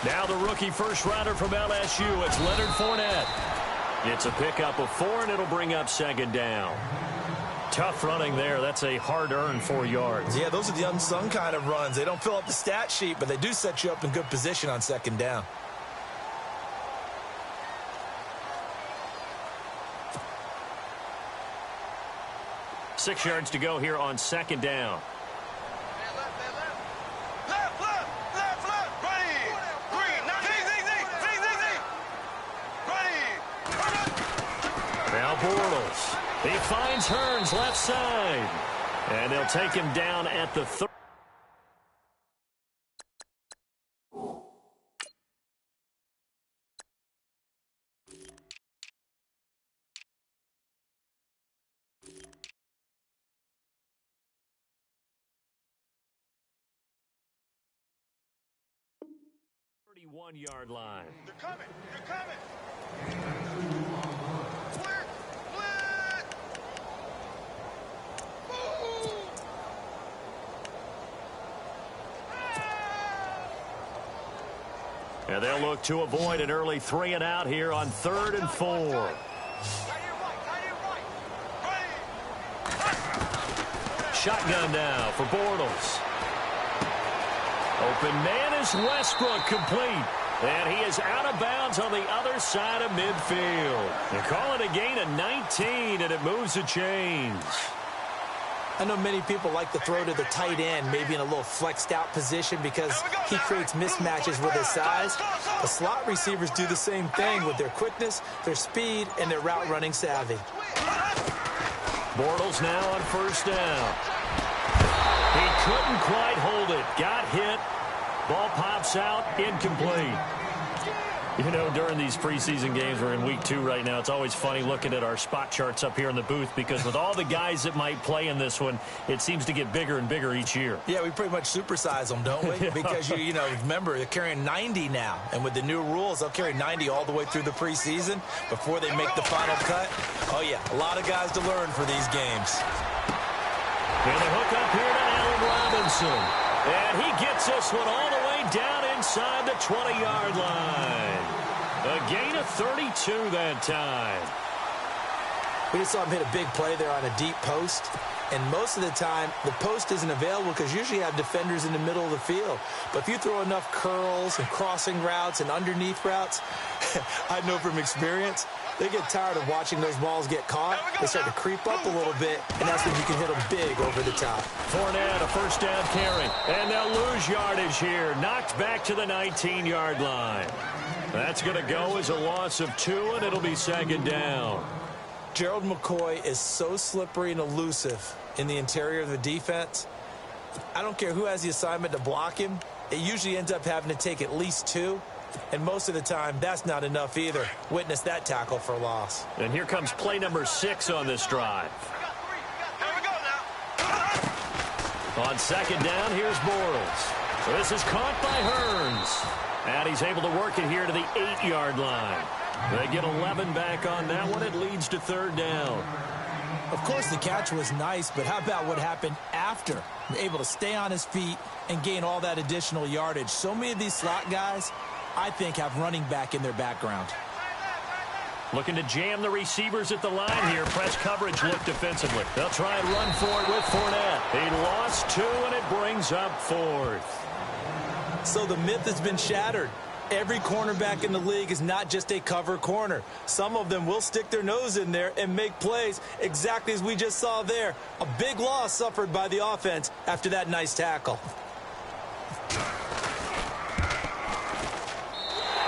Now the rookie first rounder from LSU, it's Leonard Fournette. It's a pickup of 4, and it'll bring up second down. Tough running there. That's a hard-earned 4 yards. Yeah, those are the unsung kind of runs. They don't fill up the stat sheet, but they do set you up in good position on second down. Six yards to go here on second down. Now Bortles. He finds Hearns left side. And they'll take him down at the 30. One-yard line. They're coming. They're coming. And they'll look to avoid an early 3 and out here on 3rd and 4. Shotgun now for Bortles. Open man is Westbrook, complete. And he is out of bounds on the other side of midfield. They call it a gain of 19, and it moves the chains. I know many people like to throw to the tight end, maybe in a little flexed out position because he creates mismatches with his size. The slot receivers do the same thing with their quickness, their speed, and their route running savvy. Bortles now on first down. He couldn't quite hold it. Got hit. Ball pops out. Incomplete. You know, during these preseason games, we're in week 2 right now, it's always funny looking at our spot charts up here in the booth because with all the guys that might play in this one, it seems to get bigger and bigger each year. Yeah, we pretty much supersize them, don't we? Yeah. Because, you know, remember, they're carrying 90 now. And with the new rules, they'll carry 90 all the way through the preseason before they make the final cut. Oh, yeah, a lot of guys to learn for these games. And a hook up here to Allen Robinson. And he gets this one all the way down inside the 20-yard line. A gain of 32 that time. We just saw him hit a big play there on a deep post. And most of the time, the post isn't available because usually you have defenders in the middle of the field. But if you throw enough curls and crossing routes and underneath routes, I know from experience, they get tired of watching those balls get caught. They start to creep up a little bit, and that's when you can hit them big over the top. Fournette, a first down carry. And they'll lose yardage here. Knocked back to the 19-yard line. That's going to go as a loss of 2, and it'll be second down. Gerald McCoy is so slippery and elusive in the interior of the defense. I don't care who has the assignment to block him. It usually ends up having to take at least 2. And most of the time, that's not enough either. Witness that tackle for a loss. And here comes play number 6 on this drive. On second down, here's Bortles. This is caught by Hearns. And he's able to work it here to the 8-yard line. They get 11 back on that one. It leads to 3rd down. Of course, the catch was nice, but how about what happened after? Able to stay on his feet and gain all that additional yardage. So many of these slot guys, I think, have running back in their background. Looking to jam the receivers at the line here. Press coverage look defensively. They'll try and run for it with Fournette. He lost 2, and it brings up 4th. So the myth has been shattered. Every cornerback in the league is not just a cover corner. Some of them will stick their nose in there and make plays exactly as we just saw there. A big loss suffered by the offense after that nice tackle.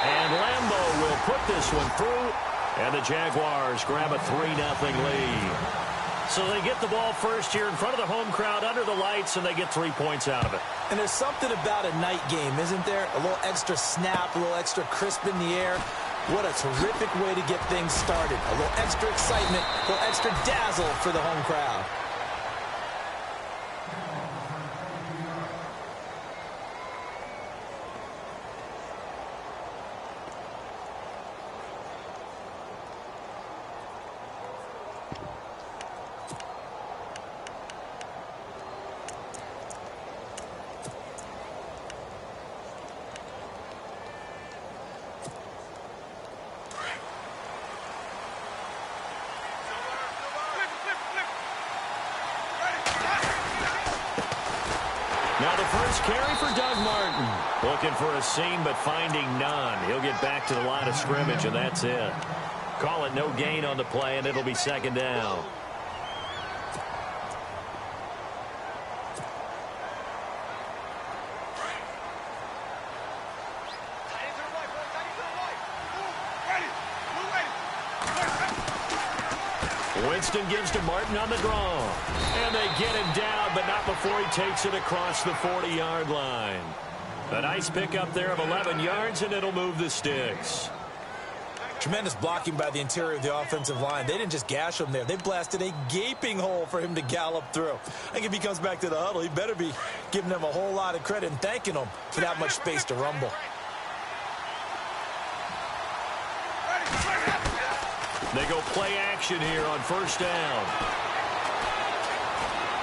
And Lambeau will put this one through, and the Jaguars grab a 3-0 lead. So they get the ball first here in front of the home crowd under the lights, and they get 3 points out of it. And there's something about a night game, isn't there? A little extra snap, a little extra crisp in the air. What a terrific way to get things started. A little extra excitement, a little extra dazzle for the home crowd. Now the first carry for Doug Martin. Looking for a seam, but finding none. He'll get back to the line of scrimmage, and that's it. Call it no gain on the play, and it'll be second down. Winston gives to Martin on the draw. And they get him down, but not before he takes it across the 40-yard line. A nice pickup there of 11 yards, and it'll move the sticks. Tremendous blocking by the interior of the offensive line. They didn't just gash him there. They blasted a gaping hole for him to gallop through. I think if he comes back to the huddle, he better be giving them a whole lot of credit and thanking them for that much space to rumble. They go play action here on first down.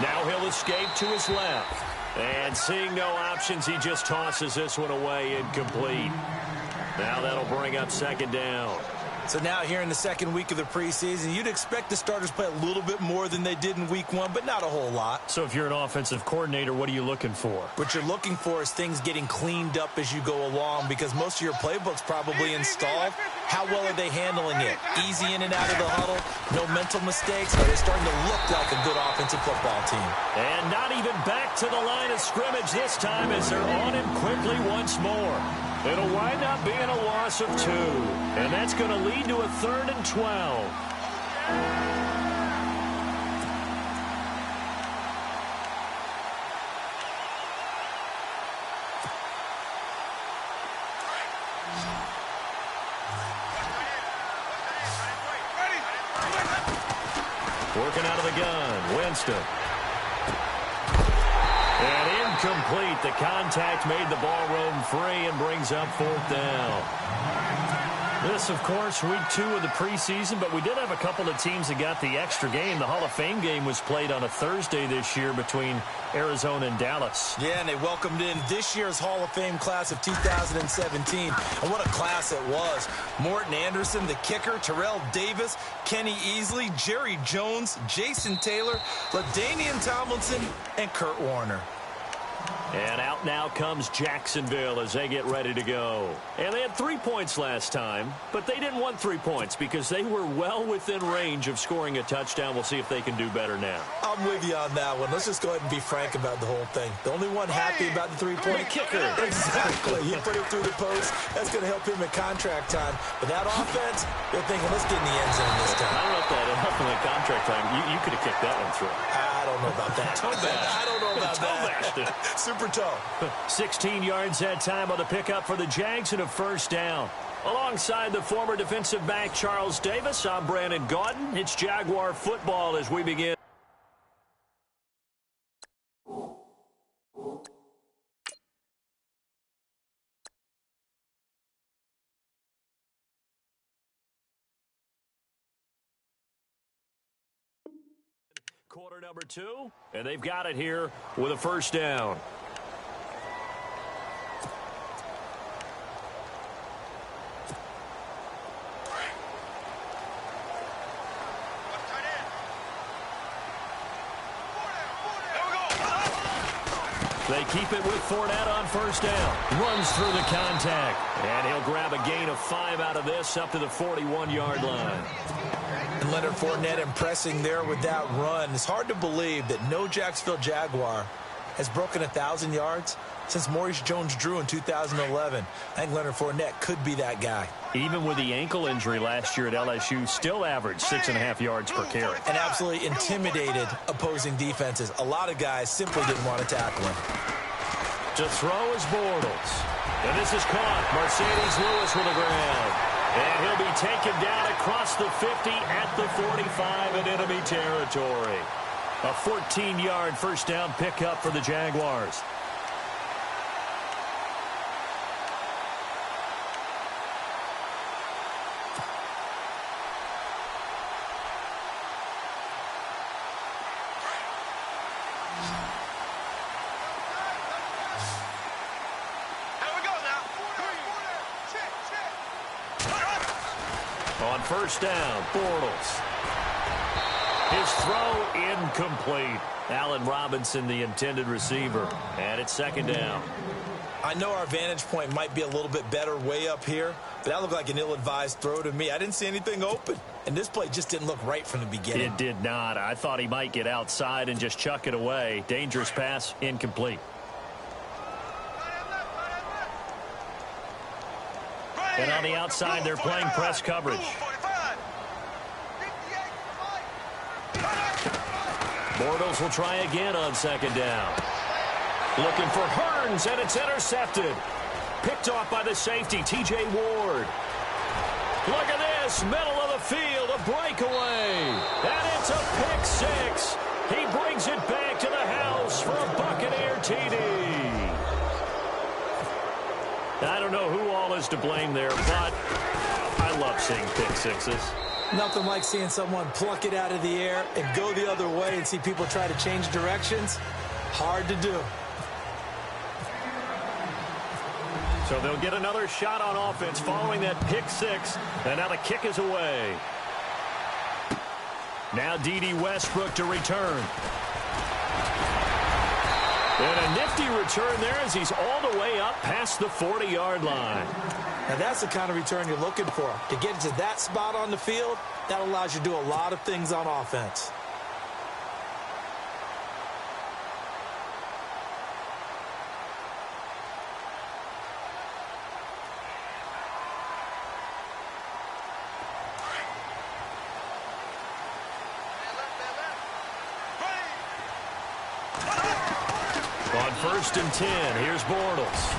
Now he'll escape to his left. And seeing no options, he just tosses this one away incomplete. Now that'll bring up second down. So now here in the second week of the preseason, you'd expect the starters play a little bit more than they did in week one, but not a whole lot. So if you're an offensive coordinator, what are you looking for? What you're looking for is things getting cleaned up as you go along, because most of your playbook's probably installed. How well are they handling it? Easy in and out of the huddle, no mental mistakes. Are they starting to look like a good offensive football team? And not even back to the line of scrimmage this time as they're on him quickly once more. It'll wind up being a loss of 2. And that's going to lead to a 3rd and 12. Working out of the gun, Winston. And incomplete. The contact made the ball roam free and brings up 4th down. This, of course, week 2 of the preseason, but we did have a couple of teams that got the extra game. The Hall of Fame game was played on a Thursday this year between Arizona and Dallas. Yeah, and they welcomed in this year's Hall of Fame class of 2017. And what a class it was. Morton Anderson, the kicker, Terrell Davis, Kenny Easley, Jerry Jones, Jason Taylor, LaDainian Tomlinson, and Kurt Warner. And out now comes Jacksonville as they get ready to go. And they had 3 points last time, but they didn't want 3 points because they were well within range of scoring a touchdown. We'll see if they can do better now. I'm with you on that one. Let's just go ahead and be frank about the whole thing. The only one happy about the three-point kicker. Exactly. He put it through the post. That's going to help him in contract time. But that offense, they're thinking, let's get in the end zone this time. I don't know if that helped him in contract time. You could have kicked that one through. I don't know about that. I don't know about that. Super toe. 16 yards that time on the pickup for the Jags and a first down. Alongside the former defensive back Charles Davis, I'm Brandon Gaudin. It's Jaguar football as we begin. Quarter number 2, and they've got it here with a first down. They keep it with Fournette on first down. Runs through the contact. And he'll grab a gain of 5 out of this up to the 41-yard line. And Leonard Fournette impressing there with that run. It's hard to believe that no Jacksonville Jaguar has broken 1,000 yards since Maurice Jones-Drew in 2011. I think Leonard Fournette could be that guy. Even with the ankle injury last year at LSU, still averaged 6.5 yards per carry. And absolutely intimidated opposing defenses. A lot of guys simply didn't want to tackle him. To throw is Bortles. And this is caught. Mercedes Lewis with a grab. And he'll be taken down across the 50 at the 45 in enemy territory. A 14-yard first down pickup for the Jaguars. On first down, Bortles. His throw incomplete. Allen Robinson, the intended receiver. And it's second down. I know our vantage point might be a little bit better way up here, but that looked like an ill-advised throw to me. I didn't see anything open, and this play just didn't look right from the beginning. It did not. I thought he might get outside and just chuck it away. Dangerous pass, incomplete. And on the outside, they're playing press coverage. Bortles will try again on second down. Looking for Hearns, and it's intercepted. Picked off by the safety, T.J. Ward. Look at this, middle of the field, a breakaway. And it's a pick six. He brings it back to the house for a Buccaneer TD. I don't know who all is to blame there, but I love seeing pick sixes. Nothing like seeing someone pluck it out of the air and go the other way and see people try to change directions. Hard to do. So they'll get another shot on offense following that pick six. And now the kick is away. Now D.D. Westbrook to return. And a nifty return there as he's all the way up past the 40-yard line. Now that's the kind of return you're looking for. To get to that spot on the field, that allows you to do a lot of things on offense. On 1st and 10, here's Bortles.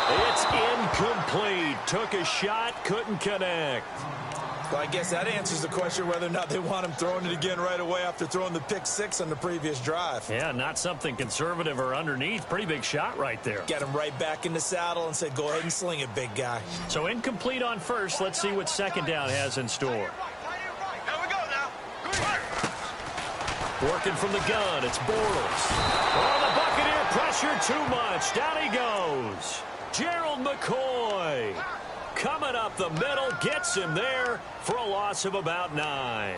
It's incomplete. Took a shot, couldn't connect. Well, I guess that answers the question whether or not they want him throwing it again right away after throwing the pick six on the previous drive. Yeah, not something conservative or underneath. Pretty big shot right there. Get him right back in the saddle and say, go ahead and sling it, big guy. So incomplete on first. Let's see what second down has in store. Working from the gun, it's Bortles. Oh, the Buccaneer pressure too much. Down he goes. Gerald McCoy coming up the middle, gets him there for a loss of about 9.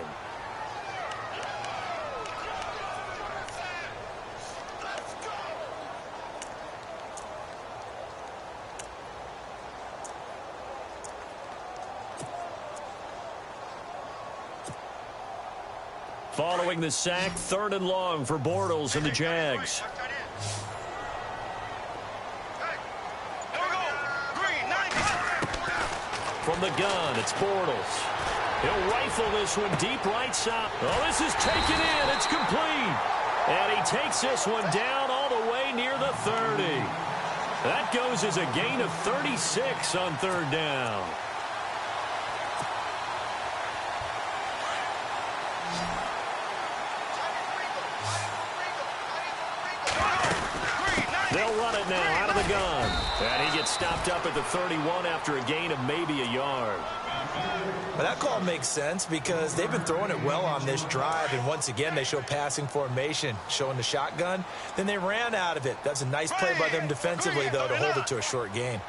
Following the sack, 3rd and long for Bortles and the Jags. From the gun, it's Bortles. He'll rifle this one deep right side. Oh, this is taken in. It's complete. And he takes this one down all the way near the 30. That goes as a gain of 36 on 3rd down. They'll run it now out of the gun. And he gets stopped up at the 31 after a gain of maybe a yard. Well, that call makes sense because they've been throwing it well on this drive, and once again they show passing formation, showing the shotgun. Then they ran out of it. That's a nice play by them defensively, though, to hold it to a short gain.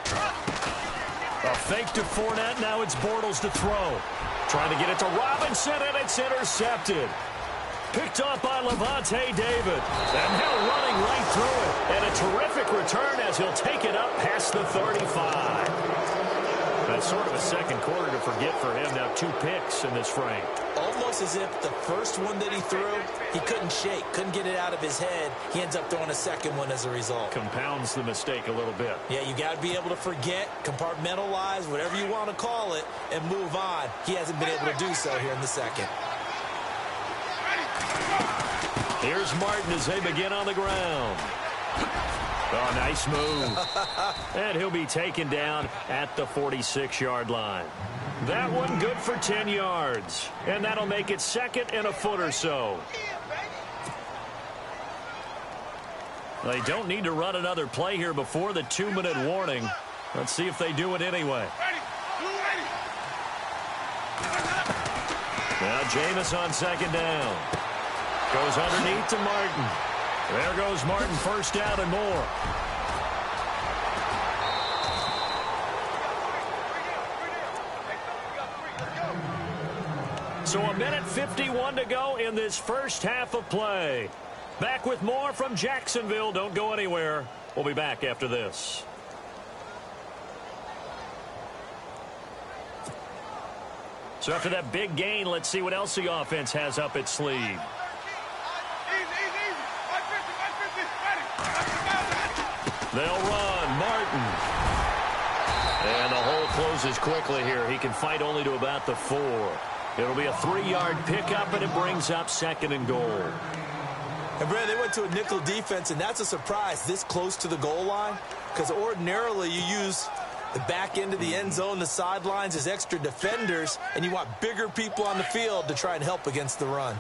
A fake to Fournette. Now it's Bortles to throw. Trying to get it to Robinson, and it's intercepted. Picked off by Levante David. And now running right through it. And a terrific return as he'll take it up past the 35. That's sort of a second quarter to forget for him. Now 2 picks in this frame. Almost as if the first one that he threw, he couldn't shake, couldn't get it out of his head. He ends up throwing a second one as a result. Compounds the mistake a little bit. Yeah, you got to be able to forget, compartmentalize, whatever you want to call it, and move on. He hasn't been able to do so here in the second. Here's Martin as they begin on the ground. Oh, nice move. And he'll be taken down at the 46-yard line. That one good for 10 yards. And that'll make it 2nd and a foot or so. They don't need to run another play here before the 2-minute warning. Let's see if they do it anyway. Now Jameis on 2nd down. Goes underneath to Martin. There goes Martin, 1st down and more. So 1:51 to go in this first half of play. Back with more from Jacksonville. Don't go anywhere. We'll be back after this. So after that big gain, let's see what else the offense has up its sleeve. They'll run. Martin. And the hole closes quickly here. He can fight only to about the 4. It'll be a 3-yard pickup, and it brings up 2nd and goal. And, Brad, they went to a nickel defense, and that's a surprise this close to the goal line, because ordinarily you use the back end of the end zone, the sidelines as extra defenders, and you want bigger people on the field to try and help against the run.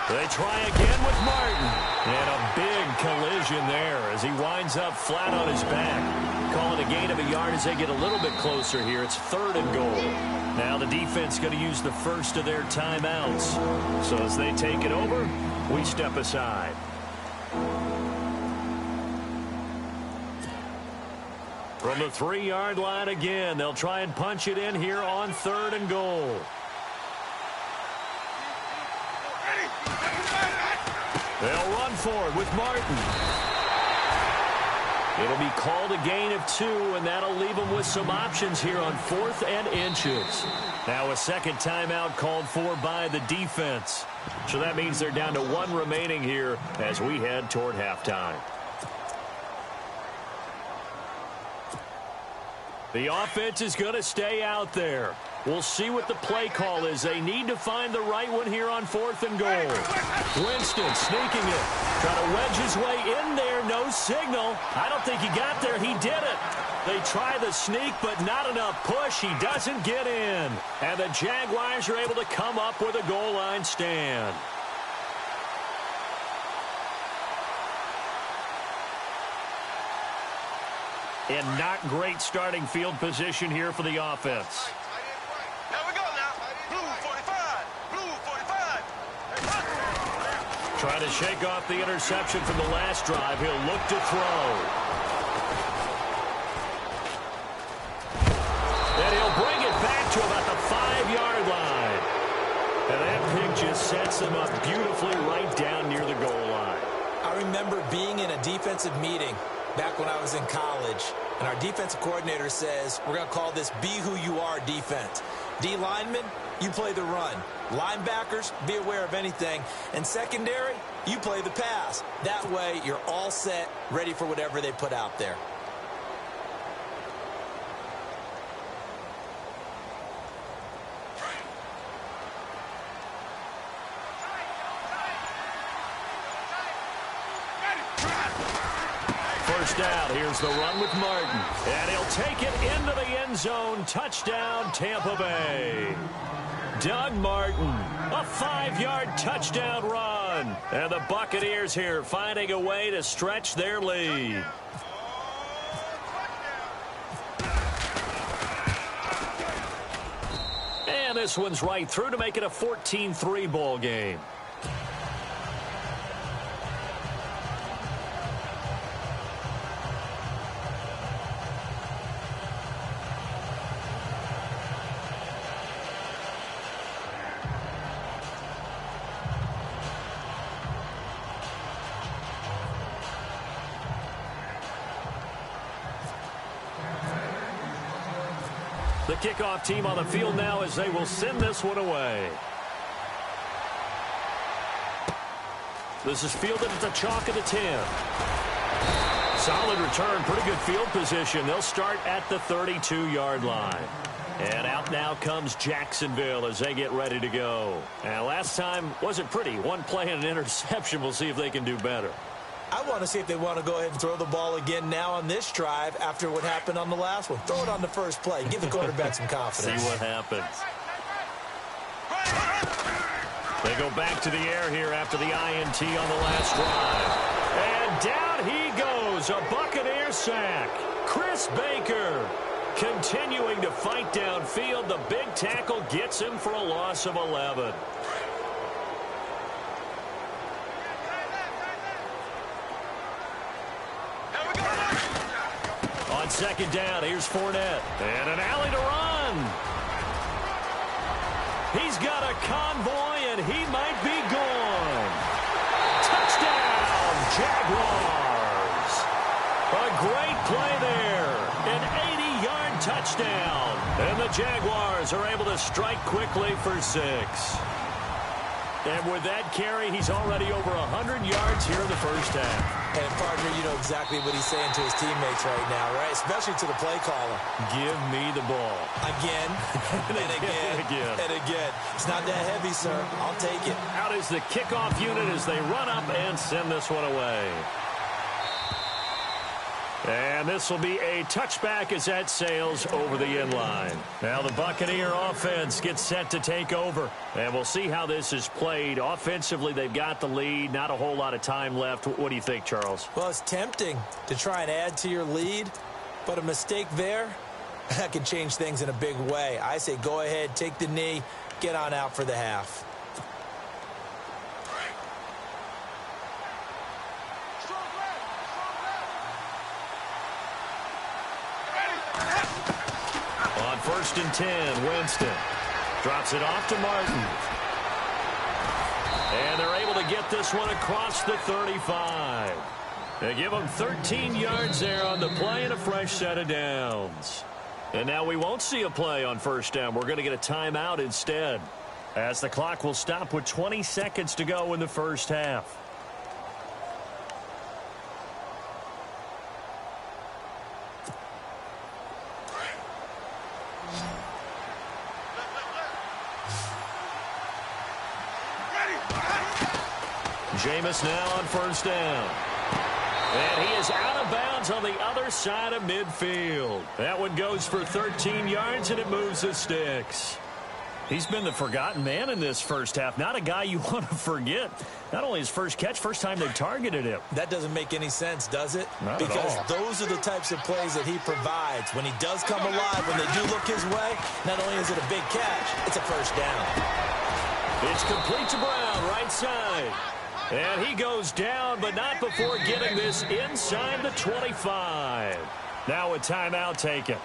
They try again with Martin. And a big collision there as he winds up flat on his back. Calling a gain of a yard as they get a little bit closer here. It's 3rd and goal. Now the defense going to use the first of their timeouts. So as they take it over, we step aside. From the 3-yard line again, they'll try and punch it in here on 3rd and goal. They'll run forward with Martin. It'll be called a gain of 2, and that'll leave them with some options here on 4th and inches. Now a second timeout called for by the defense. So that means they're down to 1 remaining here as we head toward halftime. The offense is going to stay out there. We'll see what the play call is. They need to find the right one here on 4th and goal. Winston sneaking it. Trying to wedge his way in there. No signal. I don't think he got there. He did it. They try the sneak, but not enough push. He doesn't get in. And the Jaguars are able to come up with a goal line stand. And not great starting field position here for the offense. Here we go now. Blue 45. Blue 45. Trying to shake off the interception from the last drive. He'll look to throw. And he'll bring it back to about the 5-yard line. And that pick just sets them up beautifully right down near the goal line. I remember being in a defensive meeting back when I was in college, and our defensive coordinator says, we're going to call this Be Who You Are defense. D linemen, you play the run. Linebackers, be aware of anything. And secondary, you play the pass. That way, you're all set, ready for whatever they put out there. Down. Here's the run with Martin. And he'll take it into the end zone. Touchdown, Tampa Bay. Doug Martin, a 5-yard touchdown run. And the Buccaneers here finding a way to stretch their lead. And this one's right through to make it a 14-3 ball game. The kickoff team on the field now as they will send this one away. This is fielded at the chalk of the 10. Solid return, pretty good field position. They'll start at the 32-yard line. And out now comes Jacksonville as they get ready to go. And last time wasn't pretty. One play and an interception. We'll see if they can do better. I want to see if they want to go ahead and throw the ball again now on this drive after what happened on the last one. Throw it on the first play. Give the quarterback some confidence. See what happens. They go back to the air here after the INT on the last drive. And down he goes. A Buccaneer sack. Chris Baker continuing to fight downfield. The big tackle gets him for a loss of 11. On on second down. Here's Fournette. And an alley to run. He's got a convoy, and he might be gone. Touchdown, Jaguars. A great play there. An 80-yard touchdown. And the Jaguars are able to strike quickly for 6. And with that carry, he's already over 100 yards here in the first half. And, partner, you know exactly what he's saying to his teammates right now, right? Especially to the play caller. Give me the ball. Again, and again, and again. It's not that heavy, sir. I'll take it. Out is the kickoff unit as they run up and send this one away. And this will be a touchback as that sails over the end line. Now the Buccaneer offense gets set to take over. And we'll see how this is played. Offensively, they've got the lead. Not a whole lot of time left. What do you think, Charles? Well, it's tempting to try and add to your lead. But a mistake there, that can change things in a big way. I say go ahead, take the knee, get on out for the half. First and 10, Winston drops it off to Martin. And they're able to get this one across the 35. They give them 13 yards there on the play and a fresh set of downs. And now we won't see a play on first down. We're going to get a timeout instead, as the clock will stop with 20 seconds to go in the first half. Jameis now on first down. And he is out of bounds on the other side of midfield. That one goes for 13 yards, and it moves the sticks. He's been the forgotten man in this first half. Not a guy you want to forget. Not only his first catch, first time they targeted him. That doesn't make any sense, does it? Not because at all. Those are the types of plays that he provides. When he does come alive, when they do look his way, not only is it a big catch, it's a first down. It's complete to Brown, right side. And he goes down, but not before getting this inside the 25. Now a timeout taken.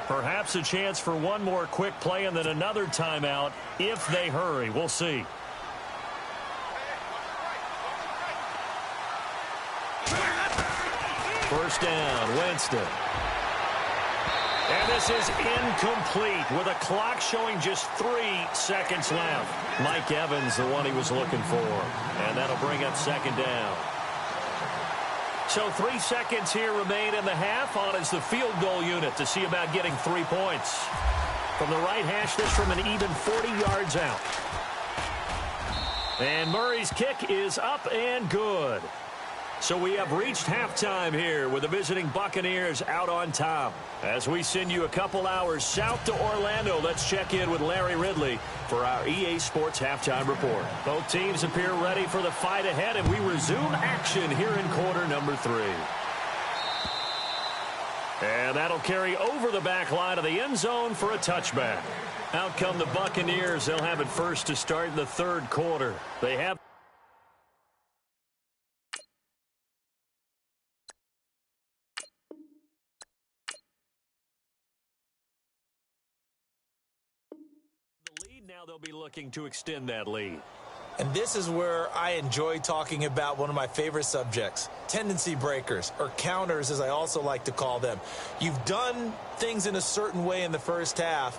Perhaps a chance for one more quick play and then another timeout if they hurry. We'll see. First down, Winston. And this is incomplete with a clock showing just 3 seconds left. Mike Evans, the one he was looking for. And that'll bring up second down. So 3 seconds here remain in the half. On is the field goal unit to see about getting 3 points. From the right hash, this from an even 40 yards out. And Murray's kick is up and good. So we have reached halftime here with the visiting Buccaneers out on top. As we send you a couple hours south to Orlando, let's check in with Larry Ridley for our EA Sports Halftime Report. Both teams appear ready for the fight ahead, and we resume action here in quarter number 3. And that'll carry over the back line of the end zone for a touchback. Out come the Buccaneers. They'll have it first to start in the third quarter. They have now they'll be looking to extend that lead. And this is where I enjoy talking about one of my favorite subjects, tendency breakers, or counters as I also like to call them. You've done things in a certain way in the first half,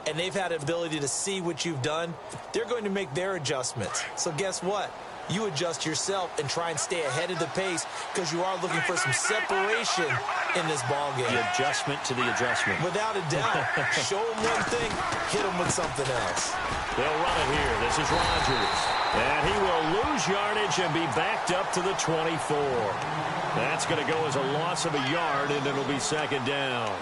and they've had an ability to see what you've done. They're going to make their adjustments. So guess what? You adjust yourself and try and stay ahead of the pace because you are looking for some separation in this ball game. The adjustment to the adjustment. Without a doubt. Show them one thing, hit them with something else. They'll run it here. This is Rodgers. And he will lose yardage and be backed up to the 24. That's going to go as a loss of a yard, and it'll be second down.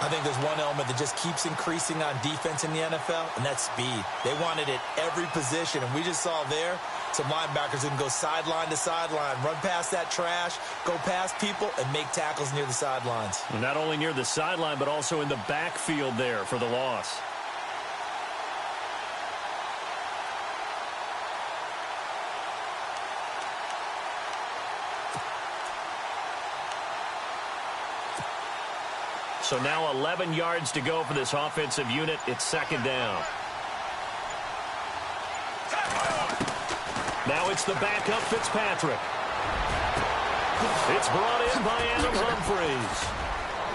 I think there's one element that just keeps increasing on defense in the NFL, and that's speed. They want it at every position, and we just saw there some linebackers who can go sideline to sideline, run past that trash, go past people, and make tackles near the sidelines. Not only near the sideline, but also in the backfield there for the loss. So now 11 yards to go for this offensive unit. It's second down. Now it's the backup Fitzpatrick. It's brought in by Adam Humphries.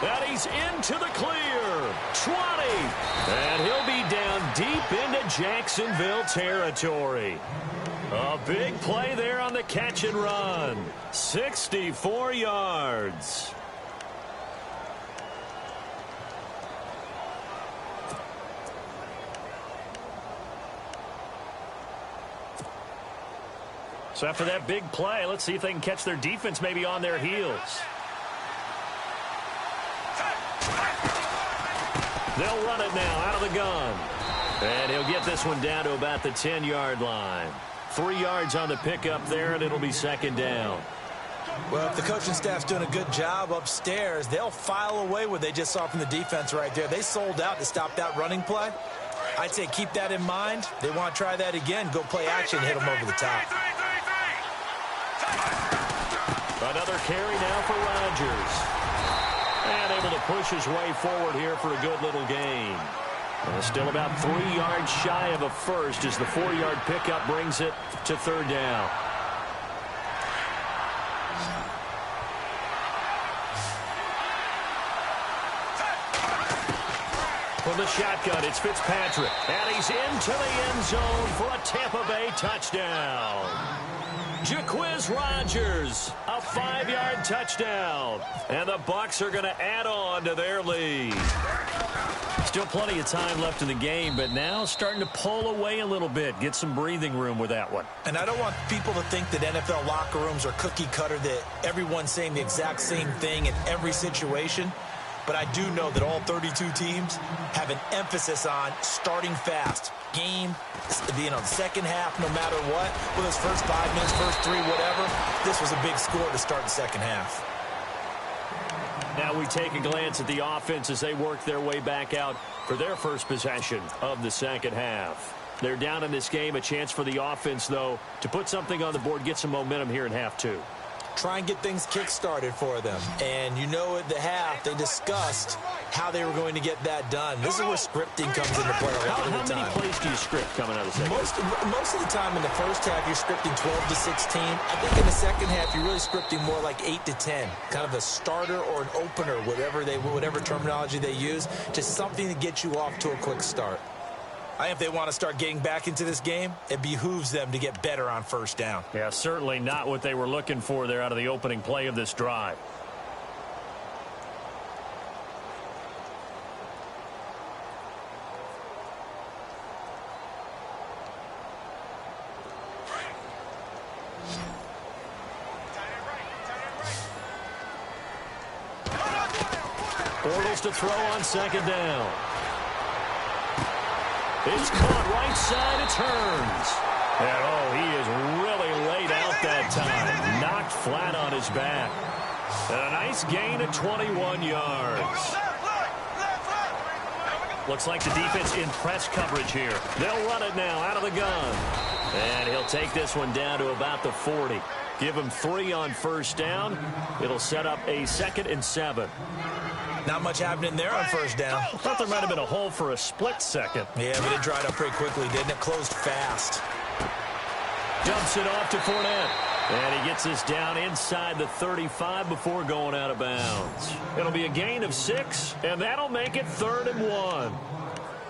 And he's into the clear. 20. And he'll be down deep into Jacksonville territory. A big play there on the catch and run. 64 yards. So after that big play, let's see if they can catch their defense maybe on their heels. They'll run it now out of the gun. And he'll get this one down to about the 10-yard line. 3 yards on the pickup there, and it'll be second down. Well, if the coaching staff's doing a good job upstairs, they'll file away what they just saw from the defense right there. They sold out to stop that running play. I'd say keep that in mind. They want to try that again. Go play action, hit them over the top. Another carry now for Rodgers. And able to push his way forward here for a good little gain. Still about 3 yards shy of a first as the 4-yard pickup brings it to third down. From the shotgun, it's Fitzpatrick. And he's into the end zone for a Tampa Bay touchdown. Jaquiz Rodgers, a 5-yard touchdown. And the Bucs are going to add on to their lead. Still plenty of time left in the game, but now starting to pull away a little bit. Get some breathing room with that one. And I don't want people to think that NFL locker rooms are cookie cutter, that everyone's saying the exact same thing in every situation. But I do know that all 32 teams have an emphasis on starting fast. Game, the second half, no matter what, whether it's first 5 minutes, first 3, whatever, this was a big score to start the second half. Now we take a glance at the offense as they work their way back out for their first possession of the second half. They're down in this game. A chance for the offense, though, to put something on the board, get some momentum here in half two. Try and get things kick-started for them. And you know at the half, they discussed how they were going to get that done. This is where scripting comes into play a lot of the time. How many plays do you script coming out of the second? Most of the time in the first half, you're scripting 12 to 16. I think in the second half, you're really scripting more like 8 to 10. Kind of a starter or an opener, whatever terminology they use, just something to get you off to a quick start. I think if they want to start getting back into this game, it behooves them to get better on first down. Yeah, certainly not what they were looking for there out of the opening play of this drive. Bortles to throw on second down. It's caught right side. It turns. And, he is really laid out that time. Knocked flat on his back. And a nice gain of 21 yards. Looks like the defense in press coverage here. They'll run it now out of the gun. And he'll take this one down to about the 40. Give him 3 on first down. It'll set up a 2nd and 7. Not much happening there on first down. I thought there might have been a hole for a split second. Yeah, but it dried up pretty quickly, didn't it? Closed fast. Dumps it off to Fournette. And he gets this down inside the 35 before going out of bounds. It'll be a gain of 6, and that'll make it 3rd and 1.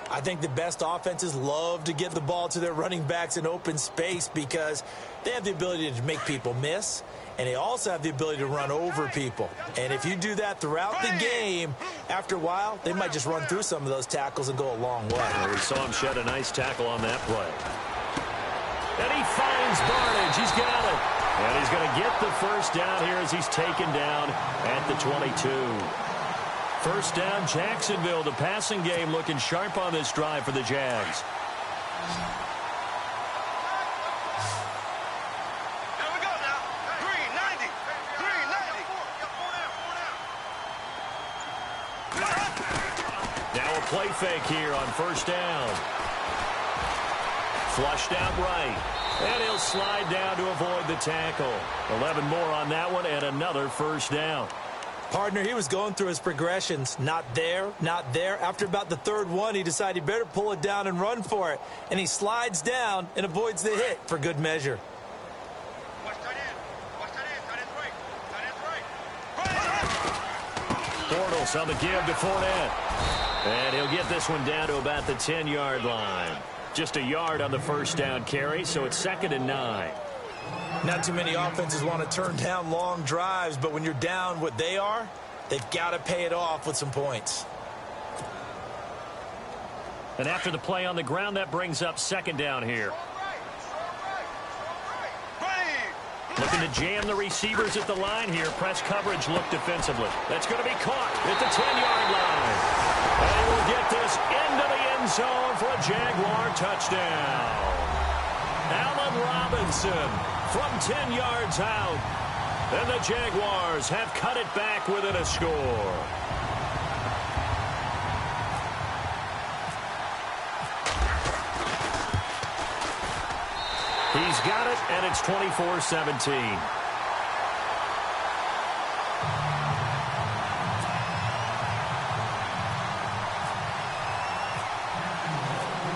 I think the best offenses love to get the ball to their running backs in open space because they have the ability to make people miss, and they also have the ability to run over people. And if you do that throughout the game, after a while, they might just run through some of those tackles and go a long way. Well, we saw him shed a nice tackle on that play. And he finds Barnage. He's got it. And he's going to get the first down here as he's taken down at the 22. First down, Jacksonville. The passing game looking sharp on this drive for the Jags. Here we go now. 390. 390. Now a play fake here on first down. Flushed out right. And he'll slide down to avoid the tackle. 11 more on that one and another first down. Partner, he was going through his progressions. Not there, not there. After about the third one, he decided he better pull it down and run for it. And he slides down and avoids the hit for good measure. Bortles on the give to Fournette. And he'll get this one down to about the 10-yard line. Just a yard on the first down carry, so it's 2nd and 9. Not too many offenses want to turn down long drives, but when you're down what they are, they've got to pay it off with some points. And after the play on the ground, that brings up 2nd down here. Looking to jam the receivers at the line here. Press coverage look defensively. That's going to be caught at the 10-yard line. And he will get this into the end zone for a Jaguar touchdown. Allen Robinson from 10 yards out. And the Jaguars have cut it back within a score. He's got it, and it's 24-17.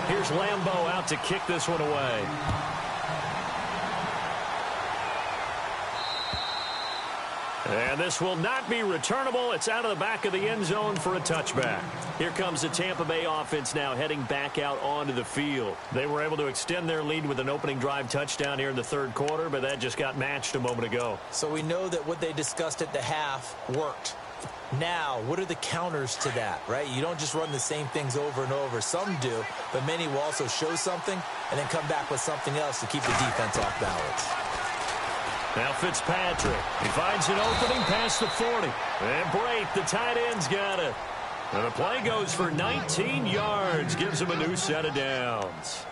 Here's Lambeau out to kick this one away. And this will not be returnable. It's out of the back of the end zone for a touchback. Here comes the Tampa Bay offense now heading back out onto the field. They were able to extend their lead with an opening drive touchdown here in the third quarter, but that just got matched a moment ago. So we know that what they discussed at the half worked. Now, what are the counters to that, right? You don't just run the same things over and over. Some do, but many will also show something and then come back with something else to keep the defense off balance. Now Fitzpatrick, he finds an opening past the 40. And Brate, the tight end's got it. And the play goes for 19 yards, gives him a new set of downs.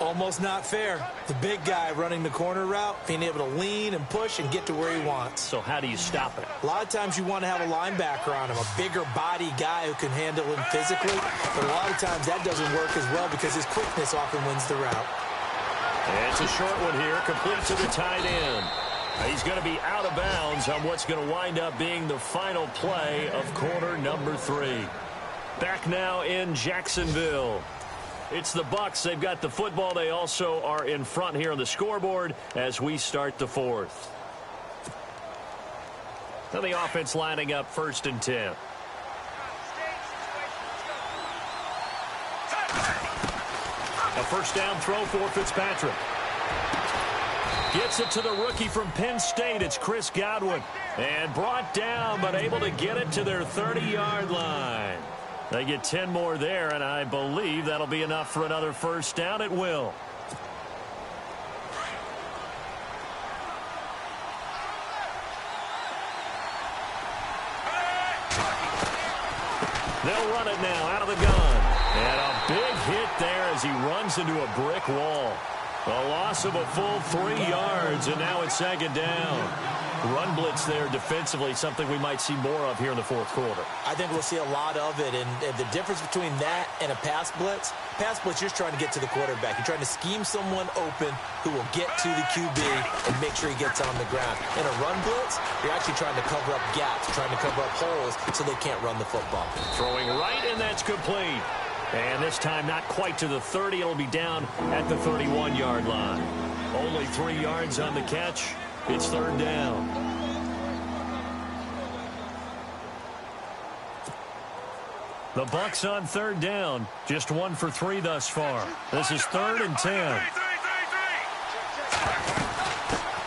Almost not fair. The big guy running the corner route, being able to lean and push and get to where he wants. So how do you stop it? A lot of times you want to have a linebacker on him, a bigger body guy who can handle him physically. But a lot of times that doesn't work as well because his quickness often wins the route. It's a short one here, complete to the tight end. He's going to be out of bounds on what's going to wind up being the final play of quarter number 3. Back now in Jacksonville. It's the Bucs. They've got the football. They also are in front here on the scoreboard as we start the fourth. Now the offense lining up 1st and 10. A first down throw for Fitzpatrick. Gets it to the rookie from Penn State. It's Chris Godwin. And brought down, but able to get it to their 30-yard line. They get 10 more there, and I believe that'll be enough for another first down. It will. They'll run it now out of the gun. And a big hit there as he runs into a brick wall. A loss of a full 3 yards, and now it's 2nd down. Run blitz there defensively, something we might see more of here in the fourth quarter. I think we'll see a lot of it, and the difference between that and a pass blitz, you're just trying to get to the quarterback. You're trying to scheme someone open who will get to the QB and make sure he gets on the ground. In a run blitz, you're actually trying to cover up gaps, trying to cover up holes so they can't run the football. Throwing right, and that's complete. And this time not quite to the 30. It'll be down at the 31-yard line. Only 3 yards on the catch. It's 3rd down. The Bucs on 3rd down. Just 1 for 3 thus far. This is 3rd and 10.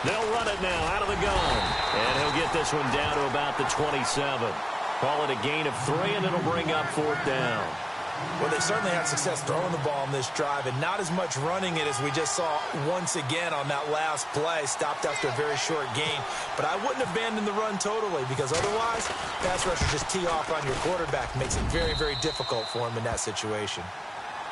They'll run it now out of the gun. And he'll get this one down to about the 27. Call it a gain of 3, and it'll bring up 4th down. Well, they certainly had success throwing the ball in this drive and not as much running it as we just saw once again on that last play. Stopped after a very short gain. But I wouldn't abandon the run totally because otherwise, pass rushers just tee off on your quarterback. Makes it very, very difficult for him in that situation.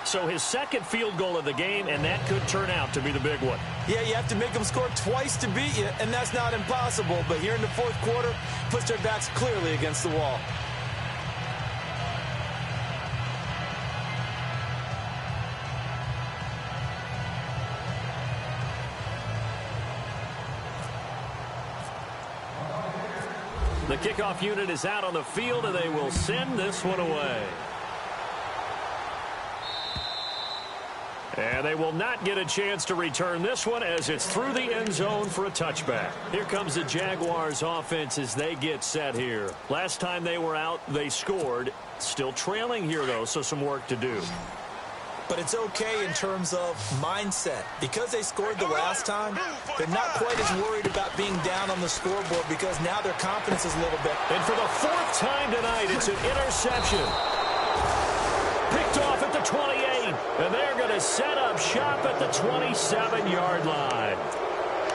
So his 2nd field goal of the game, and that could turn out to be the big one. Yeah, you have to make them score twice to beat you, and that's not impossible. But here in the fourth quarter, puts their backs clearly against the wall. The kickoff unit is out on the field, and they will send this one away. And they will not get a chance to return this one as it's through the end zone for a touchback. Here comes the Jaguars offense as they get set here. Last time they were out, they scored. Still trailing here, though, so some work to do. But it's okay in terms of mindset. Because they scored the last time, they're not quite as worried about being down on the scoreboard because now their confidence is a little bit. And for the fourth time tonight, it's an interception. Picked off at the 28. And they're going to set up shop at the 27-yard line.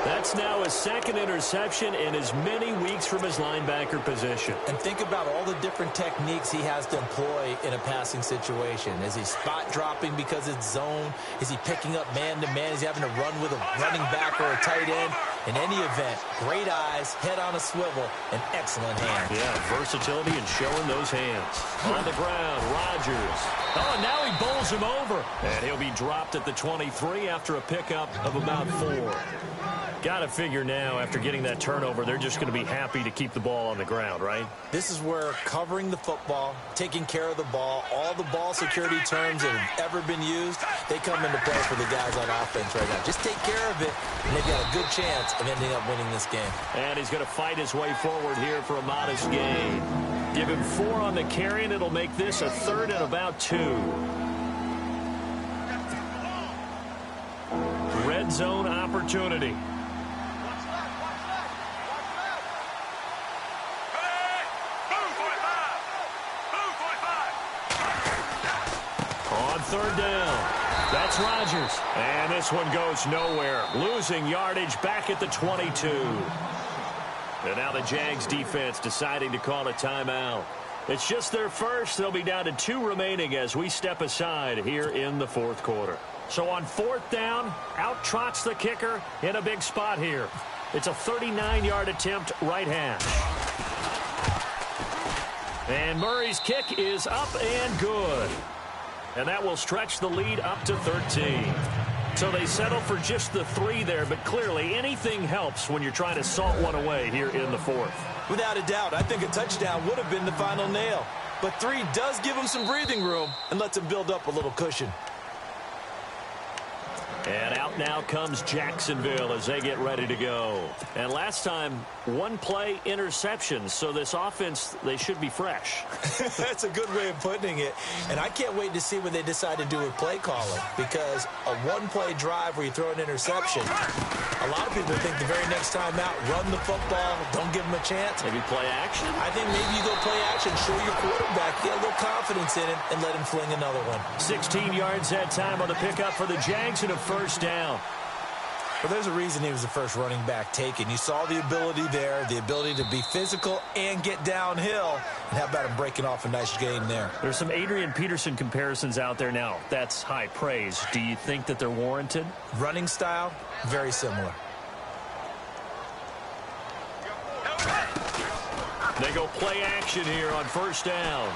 That's now his second interception in as many weeks from his linebacker position. And think about all the different techniques he has to employ in a passing situation. Is he spot dropping because it's zone? Is he picking up man-to-man? Is he having to run with a running back or a tight end? In any event, great eyes, head on a swivel, and excellent hands. Yeah, versatility and showing those hands. On the ground, Rodgers. Oh, and now he bowls him over. And he'll be dropped at the 23 after a pickup of about 4. Got to figure now, after getting that turnover, they're just going to be happy to keep the ball on the ground, right? This is where covering the football, taking care of the ball, all the ball security terms that have ever been used, they come into play for the guys on offense right now. Just take care of it, and they've got a good chance of ending up winning this game. And he's going to fight his way forward here for a modest gain. Give him 4 on the carry, and it'll make this a 3rd and about 2. Red zone opportunity. On 3rd down. That's Rodgers. And this one goes nowhere. Losing yardage back at the 22. And now the Jags defense deciding to call a timeout. It's just their first. They'll be down to 2 remaining as we step aside here in the 4th quarter. So on 4th down, out trots the kicker in a big spot here. It's a 39-yard attempt right hash. And Murray's kick is up and good. And that will stretch the lead up to 13. So they settle for just the 3 there, but clearly anything helps when you're trying to salt one away here in the 4th. Without a doubt, I think a touchdown would have been the final nail. But 3 does give them some breathing room and lets them build up a little cushion. And out now comes Jacksonville as they get ready to go. And last time, 1 play interception. So this offense, they should be fresh. That's a good way of putting it. And I can't wait to see what they decide to do with play calling. Because a 1-play drive where you throw an interception, a lot of people think the very next time out, run the football, don't give them a chance. Maybe play action? I think maybe you go play action, show your quarterback, get a little confidence in it, and let him fling another one. 16 yards that time on the pickup for the Jags and a 1st down. Well, there's a reason he was the first running back taken. You saw the ability there, the ability to be physical and get downhill. And how about him breaking off a nice gain there? There's some Adrian Peterson comparisons out there now. That's high praise. Do you think that they're warranted? Running style, very similar. They go play action here on 1st down.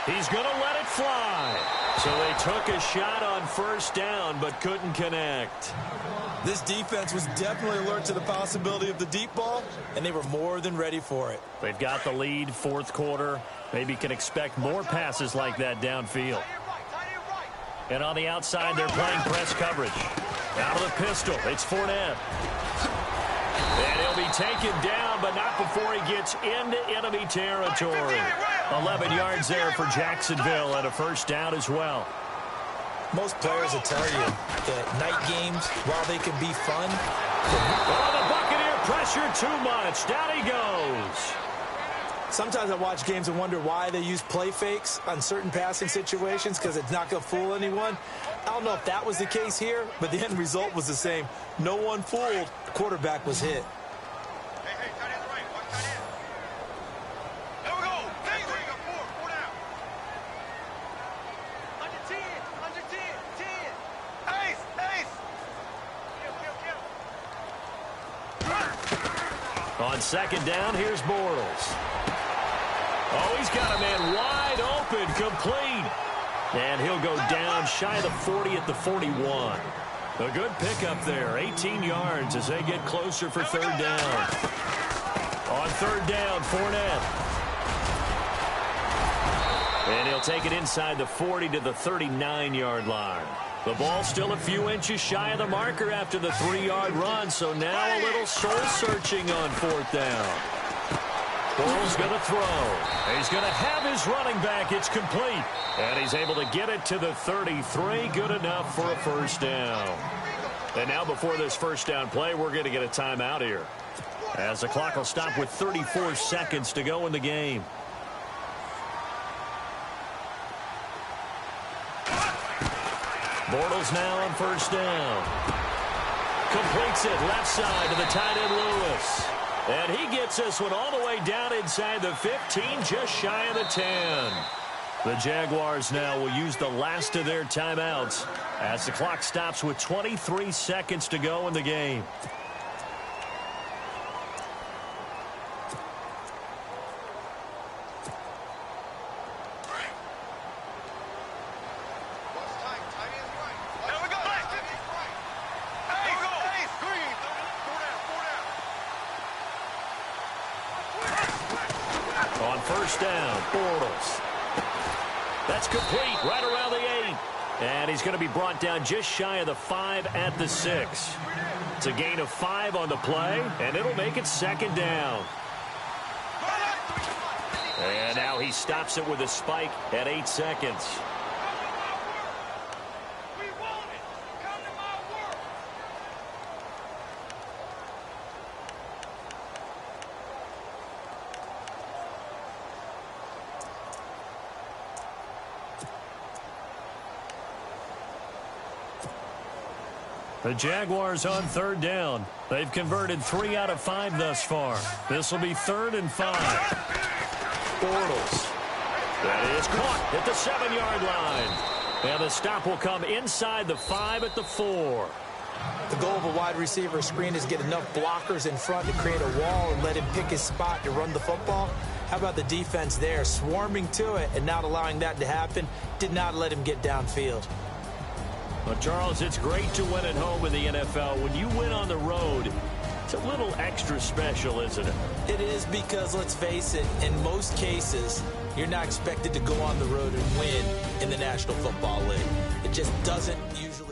He's going to let it fly. So they took a shot on 1st down but couldn't connect. This defense was definitely alert to the possibility of the deep ball, and they were more than ready for it. They've got the lead, 4th quarter. Maybe can expect more passes like that downfield. And on the outside, they're playing press coverage. Out of the pistol, it's Fournette. And he'll be taken down, but not before he gets into enemy territory. 11 yards there for Jacksonville and a 1st down as well. Most players will tell you that night games, while they can be fun, oh, the Buccaneer pressure too much. Down he goes. Sometimes I watch games and wonder why they use play fakes on certain passing situations because it's not going to fool anyone. I don't know if that was the case here, but the end result was the same. No one fooled. The quarterback was hit. Hey, tight end right. Watch tight end. There we go. Hey, there you go. 4 down. Under 10. Under 10. 10. Ace. Ace. Kill. On 2nd down, here's Bortles. Oh, he's got a man wide open, complete. And he'll go down shy of the 40 at the 41. A good pickup there, 18 yards as they get closer for 3rd down. On third down, Fournette. And he'll take it inside the 40 to the 39-yard line. The ball still a few inches shy of the marker after the 3-yard run, so now a little soul-searching on fourth down. Bortles going to throw. He's going to have his running back. It's complete. And he's able to get it to the 33. Good enough for a first down. And now before this first down play, we're going to get a timeout here, as the clock will stop with 34 seconds to go in the game. Bortles now on first down. Completes it left side to the tight end Lewis. And he gets this one all the way down inside the 15, just shy of the 10. The Jaguars now will use the last of their timeouts as the clock stops with 23 seconds to go in the game. On first down, Bortles. That's complete right around the 8. And he's going to be brought down just shy of the 5 at the 6. It's a gain of 5 on the play, and it'll make it second down. And now he stops it with a spike at 8 seconds. The Jaguars on third down. They've converted 3 out of 5 thus far. This will be 3rd and 5. Bortles. That is caught at the 7-yard line. And the stop will come inside the 5 at the 4. The goal of a wide receiver screen is get enough blockers in front to create a wall and let him pick his spot to run the football. How about the defense there, swarming to it and not allowing that to happen? Did not let him get downfield. Well, Charles, it's great to win at home in the NFL. When you win on the road, it's a little extra special, isn't it? It is, because, let's face it, in most cases, you're not expected to go on the road and win in the National Football League. It just doesn't usually...